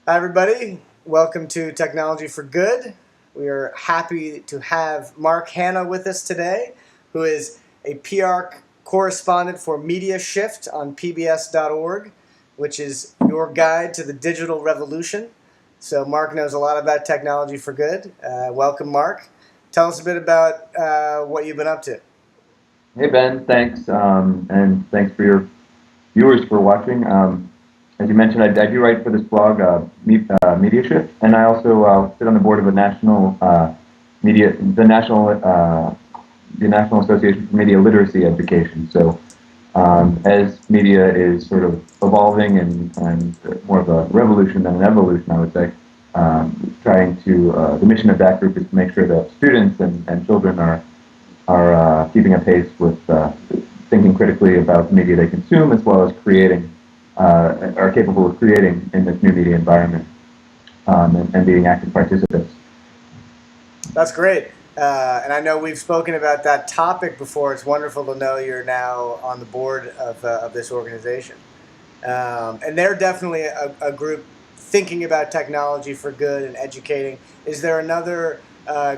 Hi, everybody. Welcome to Technology for Good. We are happy to have Mark Hanna with us today, who is a PR correspondent for MediaShift on PBS.org, which is your guide to the digital revolution. So Mark knows a lot about Technology for Good. Welcome, Mark. Tell us a bit about what you've been up to. Hey, Ben. Thanks. And thanks for your viewers for watching. As you mentioned, I do write for this blog, MediaShift, and I also sit on the board of a national the National Association for Media Literacy Education. So, as media is sort of evolving and more of a revolution than an evolution, I would say, trying to the mission of that group is to make sure that students and children are keeping a pace with thinking critically about the media they consume, as well as are capable of creating in this new media environment and being active participants. That's great. And I know we've spoken about that topic before. It's wonderful to know you're now on the board of this organization. And they're definitely a group thinking about technology for good and educating. Is there another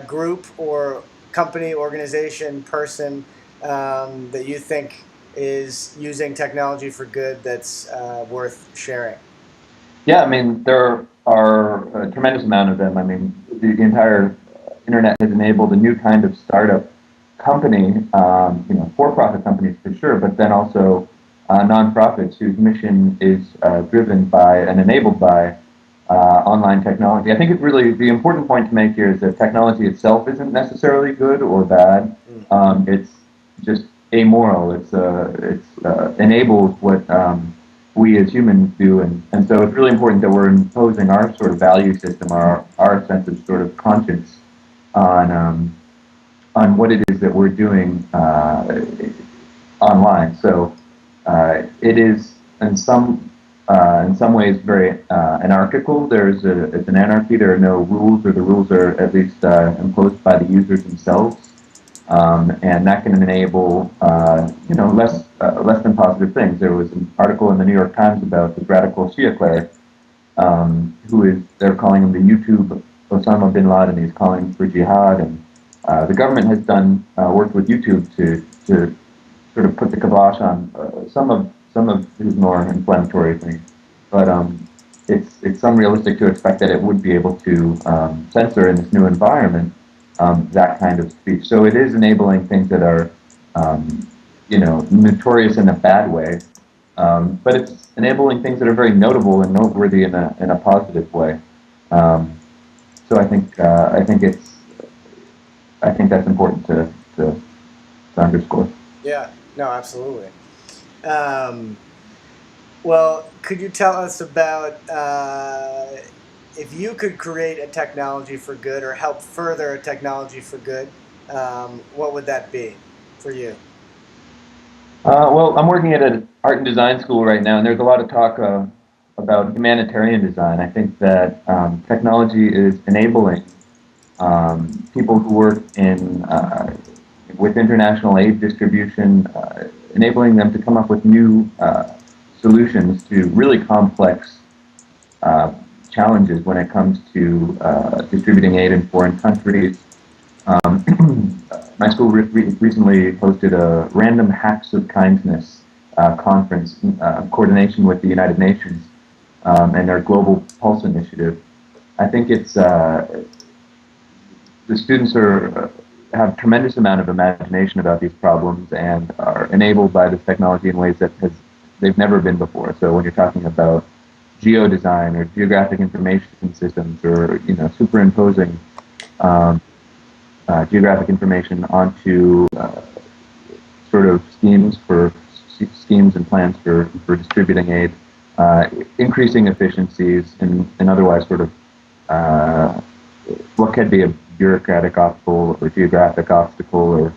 group or company, organization, person that you think is using technology for good that's worth sharing? Yeah, I mean, there are a tremendous amount of them. I mean, the entire internet has enabled a new kind of startup company, for-profit companies for sure, but then also nonprofits whose mission is driven by and enabled by online technology. I think the important point to make here is that technology itself isn't necessarily good or bad. It's just amoral. It's enables what we as humans do, and so it's really important that we're imposing our sort of value system, our sense of sort of conscience on what it is that we're doing online. So it is in some ways very anarchical. It's an anarchy. There are no rules, or the rules are at least imposed by the users themselves, and that can enable less than positive things. There was an article in the New York Times about the radical Shia cleric, they're calling him the YouTube Osama bin Laden. He's calling for jihad, and the government has worked with YouTube to sort of put the kibosh on some of his more inflammatory things. But it's unrealistic to expect that it would be able to censor in this new environment that kind of speech. So it is enabling things that are notorious in a bad way, but it's enabling things that are very notable and noteworthy in a positive way. So I think that's important to underscore. Yeah, no, absolutely. Well, could you tell us about if you could create a technology for good or help further a technology for good, what would that be for you? Well, I'm working at an art and design school right now, and there's a lot of talk about humanitarian design. I think that technology is enabling people who work with international aid distribution, enabling them to come up with new solutions to really complex challenges when it comes to distributing aid in foreign countries. My school recently hosted a Random Hacks of Kindness conference in coordination with the United Nations and their Global Pulse initiative. I think it's the students have tremendous amount of imagination about these problems and are enabled by this technology in ways that they've never been before. So when you're talking about geodesign or geographic information systems, or superimposing geographic information onto sort of schemes and plans for distributing aid, increasing efficiencies, and otherwise sort of what could be a bureaucratic obstacle or geographic obstacle, or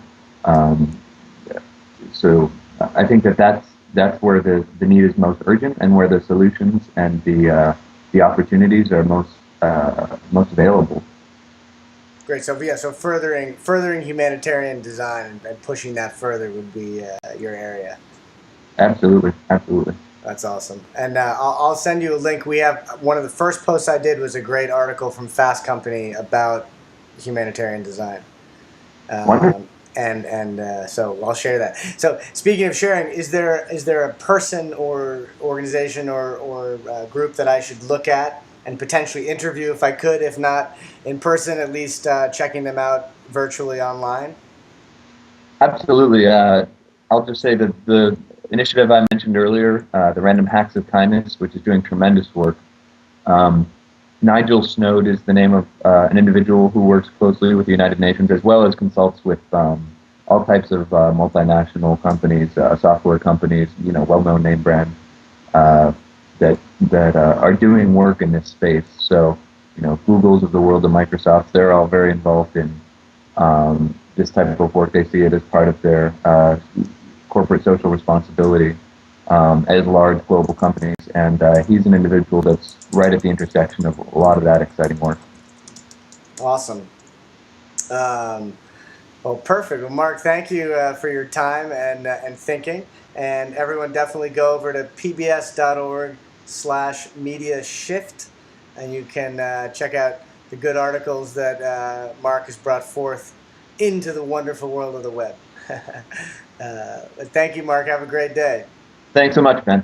so I think that's where the need is most urgent, and where the solutions and the opportunities are most available. Great. So yeah, so furthering humanitarian design and pushing that further would be your area. Absolutely, absolutely. That's awesome. And I'll send you a link. We have one of the first posts I did was a great article from Fast Company about humanitarian design. Wonderful. So I'll share that. So speaking of sharing, is there a person or organization or group that I should look at and potentially interview if I could, if not in person, at least checking them out virtually online? Absolutely. I'll just say that the initiative I mentioned earlier, the Random Hacks of Kindness, which is doing tremendous work. Nigel Snowd is the name of an individual who works closely with the United Nations, as well as consults with all types of multinational companies, software companies, well-known name brands that are doing work in this space. So, Googles of the world, the Microsofts, they're all very involved in this type of work. They see it as part of their corporate social responsibility as large global companies, and he's an individual that's right at the intersection of a lot of that exciting work. Awesome. Well, perfect. Well, Mark, thank you for your time and thinking. And everyone, definitely go over to pbs.org/mediashift, and you can check out the good articles that Mark has brought forth into the wonderful world of the web. Thank you, Mark. Have a great day. Thanks so much, Ben.